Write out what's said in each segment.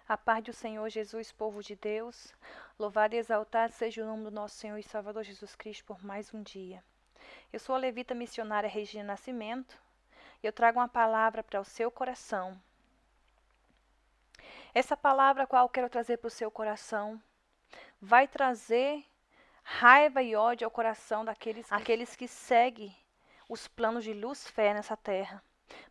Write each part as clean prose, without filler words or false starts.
A paz do Senhor Jesus, povo de Deus, louvado e exaltado seja o nome do nosso Senhor e Salvador Jesus Cristo por mais um dia. Eu sou a levita missionária Regina Nascimento e eu trago uma palavra para o seu coração. Essa palavra a qual eu quero trazer para o seu coração vai trazer raiva e ódio ao coração daqueles que seguem os planos de Lúcifer nessa terra.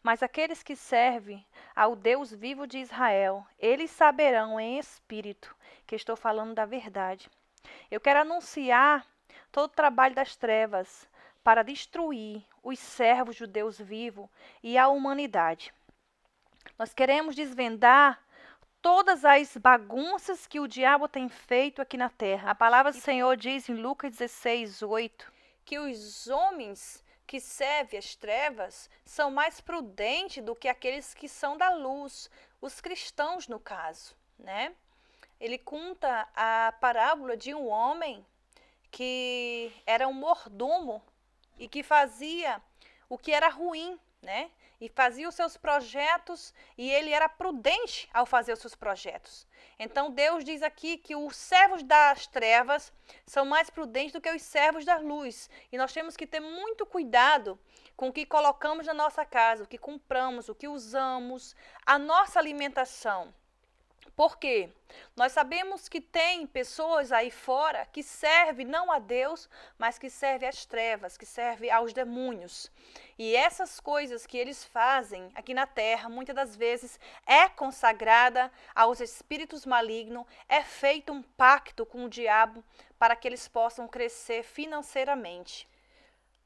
Mas aqueles que servem ao Deus vivo de Israel, eles saberão em espírito que estou falando da verdade. Eu quero anunciar todo o trabalho das trevas para destruir os servos do Deus vivo e a humanidade. Nós queremos desvendar todas as bagunças que o diabo tem feito aqui na terra. A palavra do Senhor diz em Lucas 16:8 que os homens que servem as trevas são mais prudentes do que aqueles que são da luz, os cristãos no caso, né? Ele conta a parábola de um homem que era um mordomo e que fazia o que era ruim, né? E fazia os seus projetos e ele era prudente ao fazer os seus projetos. Então Deus diz aqui que os servos das trevas são mais prudentes do que os servos da luz. E nós temos que ter muito cuidado com o que colocamos na nossa casa, o que compramos, o que usamos, a nossa alimentação. Por quê? Nós sabemos que tem pessoas aí fora que servem não a Deus, mas que servem às trevas, que servem aos demônios. E essas coisas que eles fazem aqui na terra, muitas das vezes, é consagrada aos espíritos malignos, é feito um pacto com o diabo para que eles possam crescer financeiramente.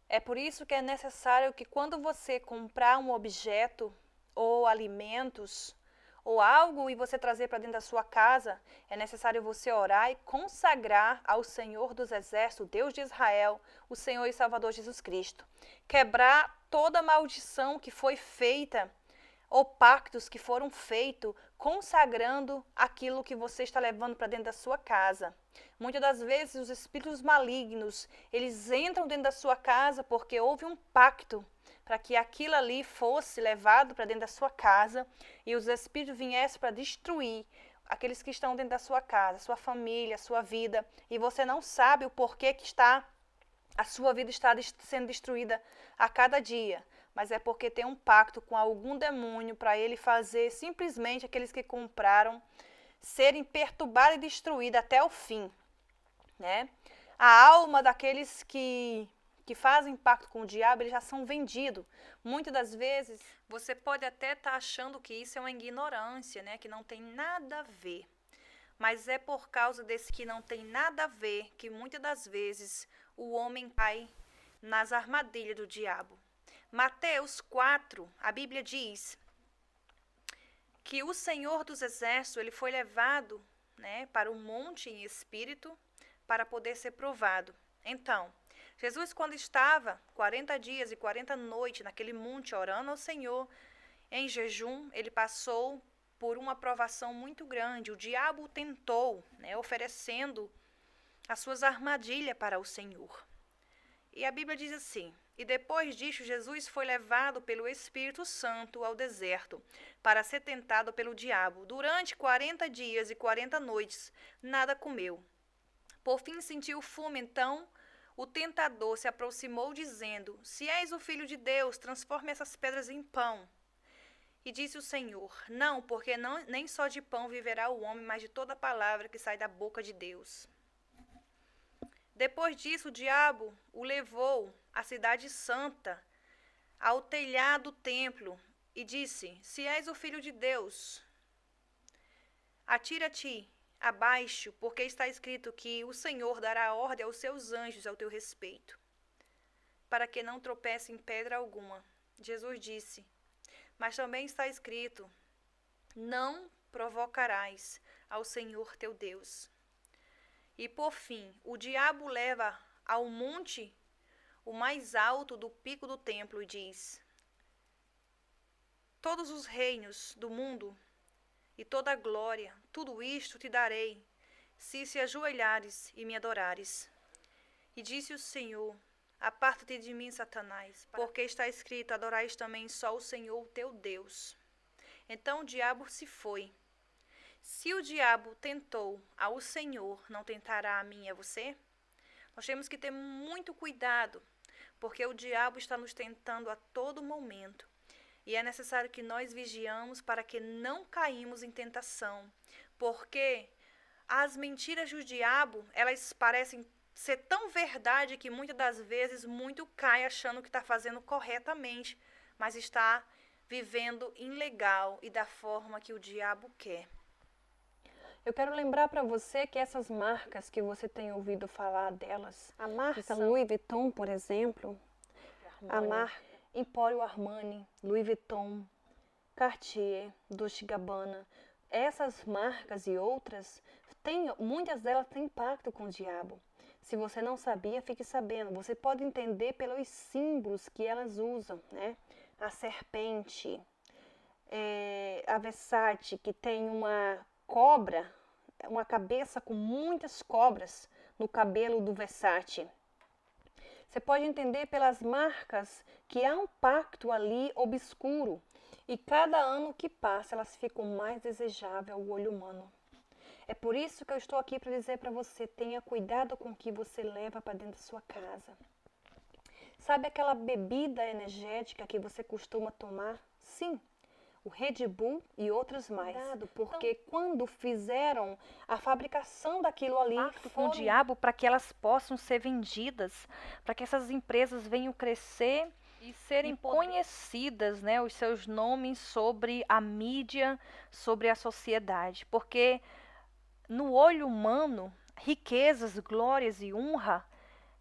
É por isso que é necessário que quando você comprar um objeto ou alimentos, ou algo e você trazer para dentro da sua casa, é necessário você orar e consagrar ao Senhor dos Exércitos, Deus de Israel, o Senhor e Salvador Jesus Cristo. Quebrar toda maldição que foi feita, ou pactos que foram feitos, consagrando aquilo que você está levando para dentro da sua casa. Muitas das vezes os espíritos malignos, eles entram dentro da sua casa porque houve um pacto para que aquilo ali fosse levado para dentro da sua casa e os espíritos viessem para destruir aqueles que estão dentro da sua casa, sua família, sua vida, e você não sabe o porquê que a sua vida está sendo destruída a cada dia, mas é porque tem um pacto com algum demônio para ele fazer simplesmente aqueles que compraram serem perturbados e destruídos até o fim, né? A alma daqueles que fazem pacto com o diabo, eles já são vendidos. Muitas das vezes, você pode até estar achando que isso é uma ignorância, né? Que não tem nada a ver. Mas é por causa desse que não tem nada a ver que muitas das vezes o homem cai nas armadilhas do diabo. Mateus 4, a Bíblia diz que o Senhor dos Exércitos ele foi levado, né, para um monte em espírito para poder ser provado. Então, Jesus, quando estava 40 dias e 40 noites naquele monte orando ao Senhor, em jejum, ele passou por uma provação muito grande. O diabo o tentou, né, oferecendo as suas armadilhas para o Senhor. E a Bíblia diz assim: e depois disso, Jesus foi levado pelo Espírito Santo ao deserto para ser tentado pelo diabo. Durante 40 dias e 40 noites, nada comeu. Por fim sentiu fome, então o tentador se aproximou dizendo: se és o Filho de Deus, transforme essas pedras em pão. E disse o Senhor: não, porque nem só de pão viverá o homem, mas de toda palavra que sai da boca de Deus. Depois disso, o diabo o levou à cidade santa, ao telhado do templo, e disse: se és o Filho de Deus, atira-te abaixo, porque está escrito que o Senhor dará ordem aos seus anjos ao teu respeito, para que não tropece em pedra alguma. Jesus disse: mas também está escrito: não provocarás ao Senhor teu Deus. E por fim, o diabo leva ao monte, o mais alto do pico do templo, e diz: todos os reinos do mundo e toda a glória, tudo isto te darei, se ajoelhares e me adorares. E disse o Senhor: aparta-te de mim, Satanás, porque está escrito: adorais também só o Senhor teu Deus. Então o diabo se foi. Se o diabo tentou ao Senhor, não tentará a mim e a você? Nós temos que ter muito cuidado, porque o diabo está nos tentando a todo momento. E é necessário que nós vigiamos para que não caímos em tentação. Porque as mentiras do diabo, elas parecem ser tão verdade que muitas das vezes muito cai achando que está fazendo corretamente, mas está vivendo ilegal e da forma que o diabo quer. Eu quero lembrar para você que essas marcas que você tem ouvido falar delas, a marca Louis Vuitton, por exemplo, a marca Emporio Armani, Louis Vuitton, Cartier, Dolce & Gabbana, essas marcas e outras, muitas delas têm pacto com o diabo. Se você não sabia, fique sabendo. Você pode entender pelos símbolos que elas usam, né? A serpente, a Versace, que tem uma cobra, uma cabeça com muitas cobras no cabelo do Versace. Você pode entender pelas marcas que há um pacto ali obscuro. E cada ano que passa, elas ficam mais desejáveis ao olho humano. É por isso que eu estou aqui para dizer para você, tenha cuidado com o que você leva para dentro da sua casa. Sabe aquela bebida energética que você costuma tomar? Sim, o Red Bull e outras mais. Cuidado, porque então, quando fizeram a fabricação daquilo ali, com o diabo para que elas possam ser vendidas, para que essas empresas venham crescer e serem conhecidas, né, os seus nomes sobre a mídia, sobre a sociedade, porque no olho humano, riquezas, glórias e honra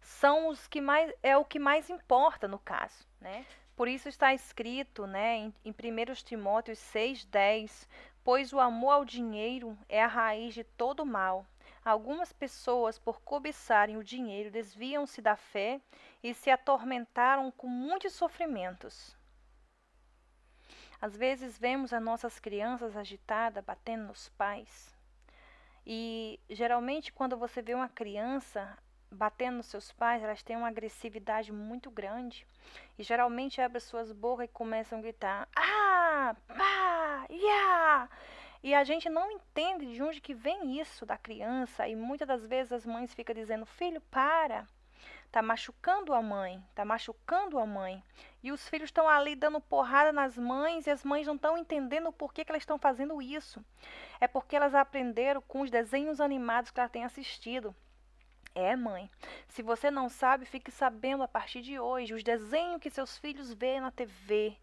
são os que mais é o que mais importa no caso, né? Por isso está escrito, né, em 1 Timóteo 6,10, pois o amor ao dinheiro é a raiz de todo mal. Algumas pessoas, por cobiçarem o dinheiro, desviam-se da fé e se atormentaram com muitos sofrimentos. Às vezes vemos as nossas crianças agitadas, batendo nos pais. E geralmente quando você vê uma criança batendo nos seus pais, elas têm uma agressividade muito grande. E geralmente abrem suas bocas e começam a gritar: ah, pá, ia! E a gente não entende de onde que vem isso da criança. E muitas das vezes as mães ficam dizendo: filho, para! Tá machucando a mãe, tá machucando a mãe. E os filhos estão ali dando porrada nas mães e as mães não estão entendendo por que elas estão fazendo isso. É porque elas aprenderam com os desenhos animados que elas têm assistido. Mãe, se você não sabe, fique sabendo a partir de hoje. Os desenhos que seus filhos veem na TV,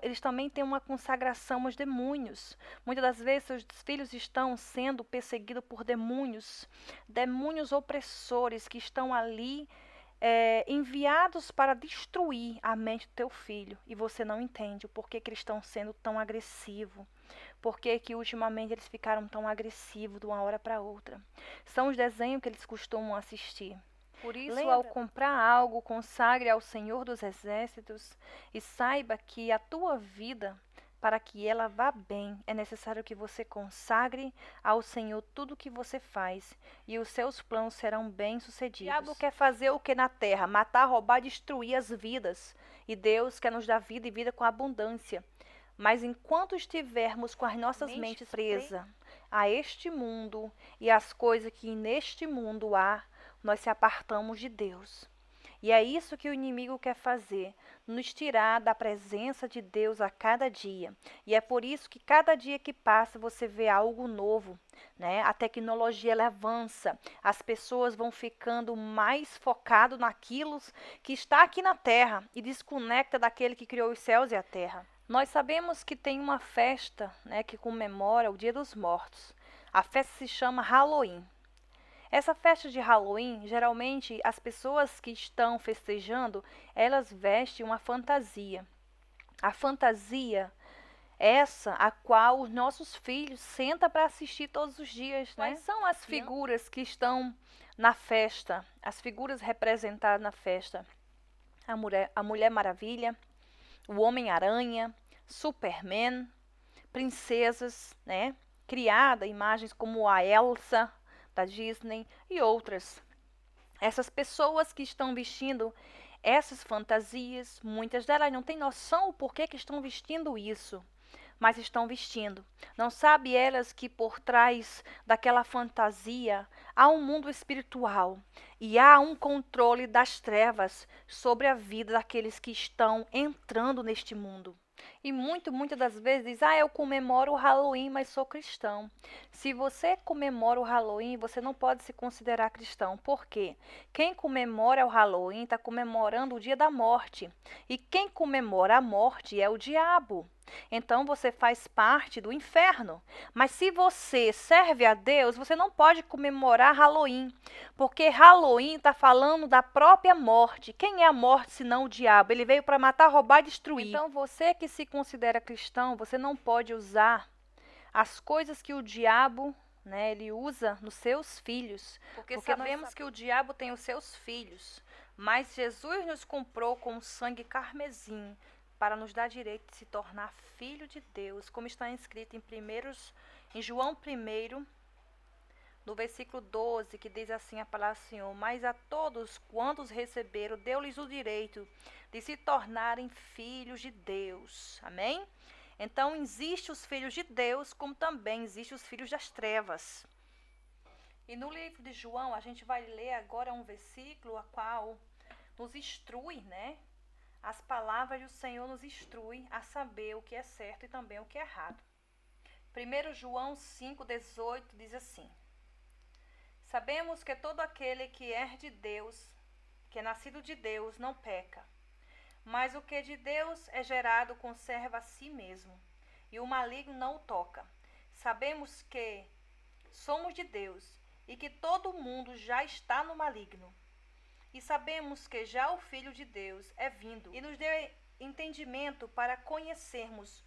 eles também têm uma consagração aos demônios. Muitas das vezes, seus filhos estão sendo perseguidos por demônios, demônios opressores que estão ali enviados para destruir a mente do teu filho. E você não entende o porquê que eles estão sendo tão agressivos. Por que ultimamente eles ficaram tão agressivos de uma hora para outra? São os desenhos que eles costumam assistir. Por isso, ao comprar algo, consagre ao Senhor dos Exércitos e saiba que a tua vida, para que ela vá bem, é necessário que você consagre ao Senhor tudo o que você faz e os seus planos serão bem-sucedidos. O diabo quer fazer o que na terra? Matar, roubar, destruir as vidas. E Deus quer nos dar vida e vida com abundância. Mas enquanto estivermos com as nossas mentes presas a este mundo e as coisas que neste mundo há, nós se apartamos de Deus. E é isso que o inimigo quer fazer, nos tirar da presença de Deus a cada dia. E é por isso que cada dia que passa você vê algo novo, né? A tecnologia ela avança, as pessoas vão ficando mais focadas naquilo que está aqui na terra e desconecta daquele que criou os céus e a terra. Nós sabemos que tem uma festa, né, que comemora o Dia dos Mortos. A festa se chama Halloween. Essa festa de Halloween, geralmente as pessoas que estão festejando, elas vestem uma fantasia. A fantasia essa a qual os nossos filhos sentam para assistir todos os dias, né? Quais são as figuras que estão na festa? As figuras representadas na festa? A Mulher Maravilha, o Homem-Aranha, Superman, princesas, né? Criada imagens como a Elsa da Disney e outras. Essas pessoas que estão vestindo essas fantasias, muitas delas não têm noção o porquê que estão vestindo isso. mas estão vestindo. Não sabe elas que por trás daquela fantasia há um mundo espiritual e há um controle das trevas sobre a vida daqueles que estão entrando neste mundo. E muitas das vezes diz, eu comemoro o Halloween, mas sou cristão. Se você comemora o Halloween, você não pode se considerar cristão. Por quê? Quem comemora o Halloween está comemorando o dia da morte. E quem comemora a morte é o diabo. Então você faz parte do inferno. Mas se você serve a Deus, você não pode comemorar Halloween. Porque Halloween está falando da própria morte. Quem é a morte senão o diabo? Ele veio para matar, roubar e destruir. Então você que se considera cristão, você não pode usar as coisas que o diabo, ele usa nos seus filhos. Porque sabemos que o diabo tem os seus filhos. Mas Jesus nos comprou com sangue carmesim para nos dar direito de se tornar filho de Deus, como está escrito em João 1, no versículo 12, que diz assim a palavra do Senhor: mas a todos quantos receberam, deu-lhes o direito de se tornarem filhos de Deus. Amém? Então, existem os filhos de Deus, como também existem os filhos das trevas. E no livro de João, a gente vai ler agora um versículo a qual nos instrui, As palavras do Senhor nos instrui a saber o que é certo e também o que é errado. 1 João 5,18 diz assim: sabemos que todo aquele que é de Deus, que é nascido de Deus, não peca. Mas o que de Deus é gerado conserva a si mesmo, e o maligno não o toca. Sabemos que somos de Deus, e que todo mundo já está no maligno. E sabemos que já o Filho de Deus é vindo, e nos deu entendimento para conhecermos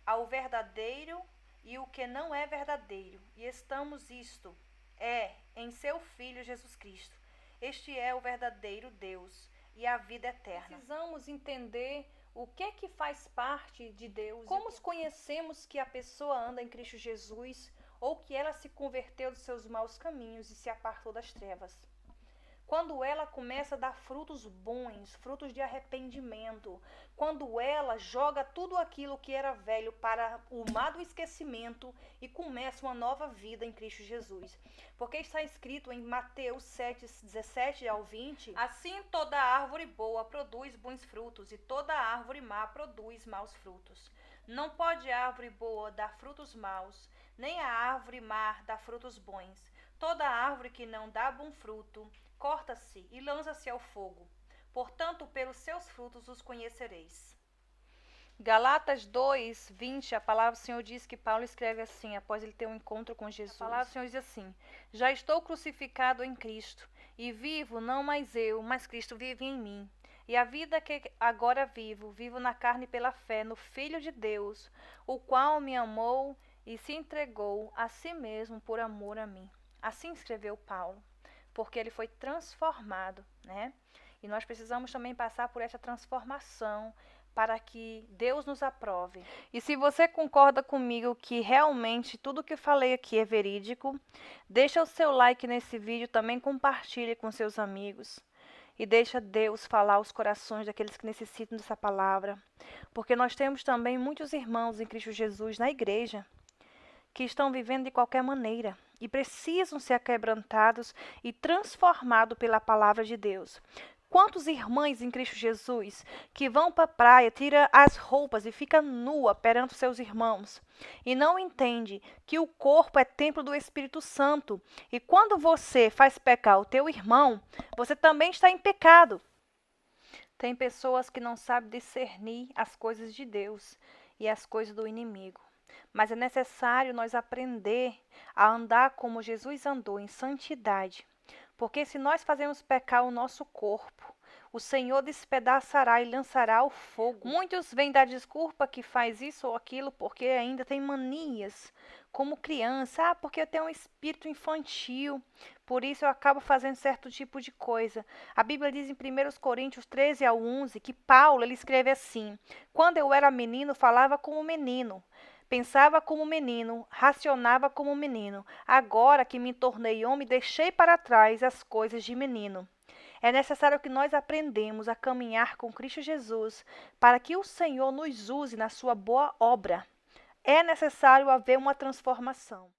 ao verdadeiro e o que não é verdadeiro. E estamos em seu Filho Jesus Cristo. Este é o verdadeiro Deus e a vida eterna. Precisamos entender o que faz parte de Deus. Como conhecemos que a pessoa anda em Cristo Jesus ou que ela se converteu dos seus maus caminhos e se apartou das trevas? Quando ela começa a dar frutos bons, frutos de arrependimento, quando ela joga tudo aquilo que era velho para o mar do esquecimento e começa uma nova vida em Cristo Jesus. Porque está escrito em Mateus 7:17-20, assim toda árvore boa produz bons frutos e toda árvore má produz maus frutos. Não pode a árvore boa dar frutos maus, nem a árvore má dar frutos bons. Toda árvore que não dá bom fruto corta-se e lança-se ao fogo. Portanto, pelos seus frutos os conhecereis. Galatas 2:20, a palavra do Senhor diz que Paulo escreve assim, após ele ter um encontro com Jesus. A palavra do Senhor diz assim: já estou crucificado em Cristo, e vivo não mais eu, mas Cristo vive em mim. E a vida que agora vivo na carne pela fé no Filho de Deus, o qual me amou e se entregou a si mesmo por amor a mim. Assim escreveu Paulo, porque ele foi transformado, E nós precisamos também passar por essa transformação para que Deus nos aprove. E se você concorda comigo que realmente tudo que eu falei aqui é verídico, deixa o seu like nesse vídeo, também compartilhe com seus amigos. E deixa Deus falar aos corações daqueles que necessitam dessa palavra. Porque nós temos também muitos irmãos em Cristo Jesus na igreja que estão vivendo de qualquer maneira e precisam ser quebrantados e transformados pela palavra de Deus. Quantos irmãs em Cristo Jesus que vão para a praia, tiram as roupas e ficam nua perante seus irmãos e não entende que o corpo é templo do Espírito Santo e quando você faz pecar o teu irmão, você também está em pecado. Tem pessoas que não sabem discernir as coisas de Deus e as coisas do inimigo. Mas é necessário nós aprender a andar como Jesus andou, em santidade. Porque se nós fazemos pecar o nosso corpo, o Senhor despedaçará e lançará ao fogo. Muitos vêm dar desculpa que faz isso ou aquilo porque ainda tem manias, como criança. Porque eu tenho um espírito infantil, por isso eu acabo fazendo certo tipo de coisa. A Bíblia diz em 1 Coríntios 13-11 que Paulo ele escreve assim: quando eu era menino, falava como menino. Pensava como menino, racionava como menino. Agora que me tornei homem, deixei para trás as coisas de menino. É necessário que nós aprendamos a caminhar com Cristo Jesus para que o Senhor nos use na sua boa obra. é necessário haver uma transformação.